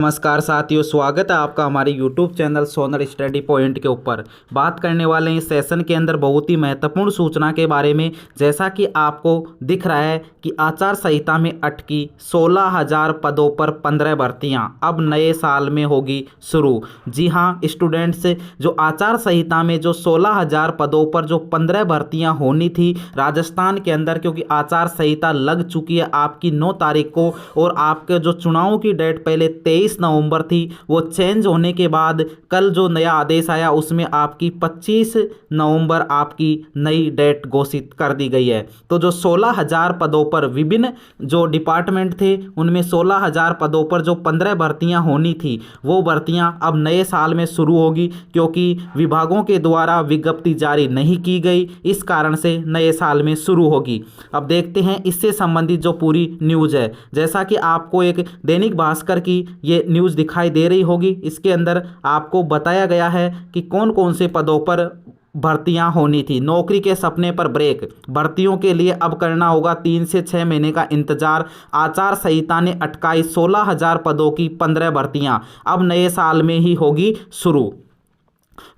नमस्कार साथियों, स्वागत है आपका हमारे YouTube चैनल सोनर स्टडी पॉइंट के ऊपर। बात करने वाले हैं इस सेशन के अंदर बहुत ही महत्वपूर्ण सूचना के बारे में। जैसा कि आपको दिख रहा है कि आचार संहिता में अटकी 16,000 पदों पर 15 भर्तियां अब नए साल में होगी शुरू। जी हां स्टूडेंट्स, जो आचार संहिता में जो 16,000 पदों पर जो 15 भर्तियां होनी थी राजस्थान के अंदर, क्योंकि आचार संहिता लग चुकी है आपकी 9 तारीख को और आपके जो चुनाव की डेट पहले 23 नवंबर थी, वो चेंज होने के बाद कल जो नया आदेश आया उसमें आपकी 25 नवंबर आपकी नई डेट घोषित कर दी गई है। तो जो 16,000 पदों पर विभिन्न जो डिपार्टमेंट थे उनमें 16,000 पदों पर जो 15 भर्तियां होनी थी वो भर्तियां अब नए साल में शुरू होगी, क्योंकि विभागों के द्वारा विज्ञप्ति जारी नहीं की गई, इस कारण से नए साल में शुरू होगी। अब देखते हैं इससे संबंधित जो पूरी न्यूज़ है। जैसा कि आपको एक दैनिक भास्कर की ये न्यूज़ दिखाई दे रही होगी, इसके अंदर आपको बताया गया है कि कौन कौन से पदों पर भर्तियां होनी थी। नौकरी के सपने पर ब्रेक, भर्तियों के लिए अब करना होगा 3 से 6 महीने का इंतजार। आचार संहिता ने अटकाई 16,000 पदों की 15 भर्तियां अब नए साल में ही होगी शुरू।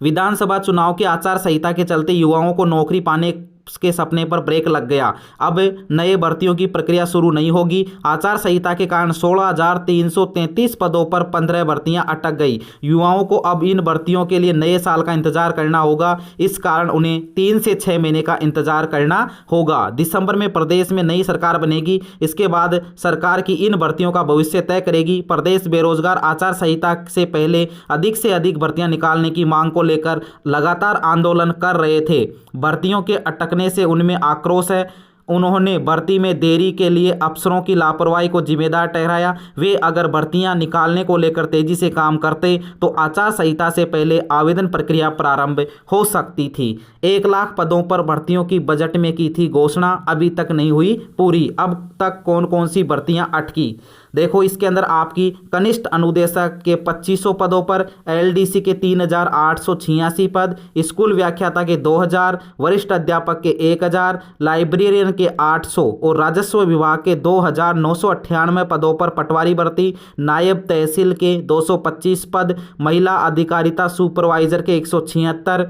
विधानसभा चुनाव की आचार संहिता के चलते युवाओं को नौकरी पाने के सपने पर ब्रेक लग गया। अब नए भर्तियों की प्रक्रिया शुरू नहीं होगी। आचार संहिता के कारण 16,333 पदों पर 15 भर्तियां अटक गई। युवाओं को अब इन भर्तियों के लिए नए साल का इंतजार करना होगा, इस कारण उन्हें 3 से 6 महीने का इंतजार करना होगा। दिसंबर में प्रदेश में नई सरकार बनेगी, इसके बाद सरकार की इन भर्तियों का भविष्य तय करेगी। प्रदेश बेरोजगार आचार संहिता से पहले अधिक से अधिक भर्तियां निकालने की मांग को लेकर लगातार आंदोलन कर रहे थे। भर्तियों के अटकने से उनमें आक्रोश है। उन्होंने भर्ती में देरी के लिए अफसरों की लापरवाही को जिम्मेदार ठहराया। वे अगर भर्तियां निकालने को लेकर तेजी से काम करते तो आचार संहिता से पहले आवेदन प्रक्रिया प्रारंभ हो सकती थी। 1 लाख पदों पर भर्तियों की बजट में की थी घोषणा, अभी तक नहीं हुई पूरी। अब तक कौन कौन सी भर्तियां अटकी देखो, इसके अंदर आपकी कनिष्ठ अनुदेशक के 2500 पदों पर, एलडीसी के 3,886 पद, स्कूल व्याख्याता के 2,000, वरिष्ठ अध्यापक के 1,000, लाइब्रेरियन के 800 और राजस्व विभाग के 2,998 पदों पर पटवारी भर्ती, नायब तहसील के 225 पद, महिला अधिकारिता सुपरवाइजर के 176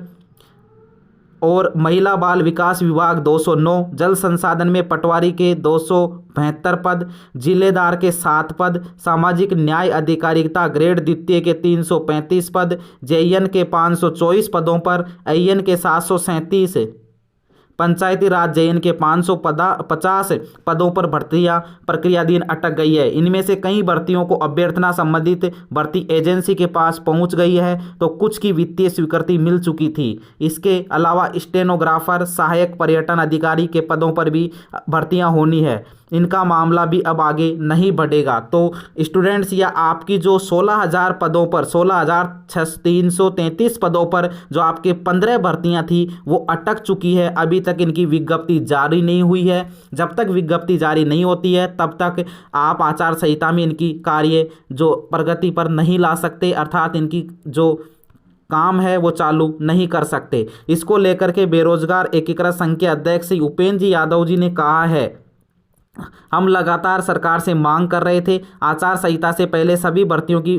और महिला बाल विकास विभाग 209, जल संसाधन में पटवारी के 272 पद, जिलेदार के 7 पद, सामाजिक न्याय अधिकारिता ग्रेड द्वितीय के 335 पद, जेईएन के 524 पदों पर, एईएन के 737, पंचायती राज जेएन के 550 पदों पर भर्तियां प्रक्रियाधीन अटक गई है। इनमें से कई भर्तियों को अभ्यर्थना संबंधित भर्ती एजेंसी के पास पहुंच गई है, तो कुछ की वित्तीय स्वीकृति मिल चुकी थी। इसके अलावा स्टेनोग्राफर, सहायक पर्यटन अधिकारी के पदों पर भी भर्तियां होनी है। इनका मामला भी अब आगे नहीं बढ़ेगा। तो स्टूडेंट्स, या आपकी जो 16,000 पदों पर 16,333 पदों पर जो आपके 15 भर्तियां थी वो अटक चुकी है। अभी तक इनकी विज्ञप्ति जारी नहीं हुई है। जब तक विज्ञप्ति जारी नहीं होती है तब तक आप आचार संहिता में इनकी कार्य जो प्रगति पर नहीं ला सकते, अर्थात इनकी जो काम है वो चालू नहीं कर सकते। इसको लेकर के बेरोजगार एकीकृत संघ के अध्यक्ष उपेंद्र जी यादव जी ने कहा है, हम लगातार सरकार से मांग कर रहे थे आचार संहिता से पहले सभी भर्तियों की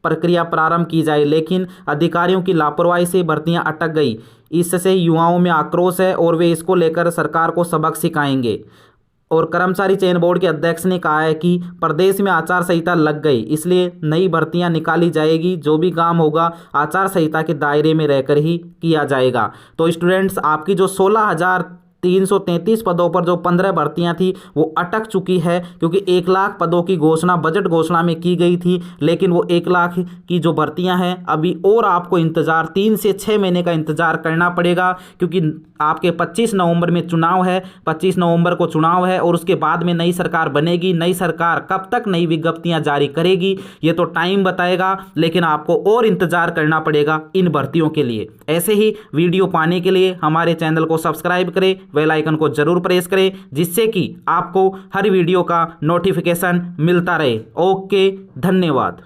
प्रक्रिया प्रारंभ की जाए, लेकिन अधिकारियों की लापरवाही से भर्तियां अटक गई। इससे युवाओं में आक्रोश है और वे इसको लेकर सरकार को सबक सिखाएंगे। और कर्मचारी चयन बोर्ड के अध्यक्ष ने कहा है कि प्रदेश में आचार संहिता लग गई, इसलिए नई भर्तियां निकाली जाएगी। जो भी काम होगा आचार संहिता के दायरे में रहकर ही किया जाएगा। तो स्टूडेंट्स, आपकी जो 16,333 पदों पर जो 15 भर्तियां थी वो अटक चुकी है, क्योंकि 1 लाख पदों की घोषणा बजट घोषणा में की गई थी, लेकिन वो 1 लाख की जो भर्तियां हैं अभी और आपको इंतज़ार 3 से 6 महीने का इंतज़ार करना पड़ेगा, क्योंकि आपके 25 नवंबर में चुनाव है। 25 नवंबर को चुनाव है और उसके बाद में नई सरकार बनेगी। नई सरकार कब तक नई विज्ञप्तियां जारी करेगी ये तो टाइम बताएगा, लेकिन आपको और इंतज़ार करना पड़ेगा इन भर्तियों के लिए। ऐसे ही वीडियो पाने के लिए हमारे चैनल को सब्सक्राइब करें, बेल आइकन को जरूर प्रेस करें, जिससे कि आपको हर वीडियो का नोटिफिकेशन मिलता रहे। ओके, धन्यवाद।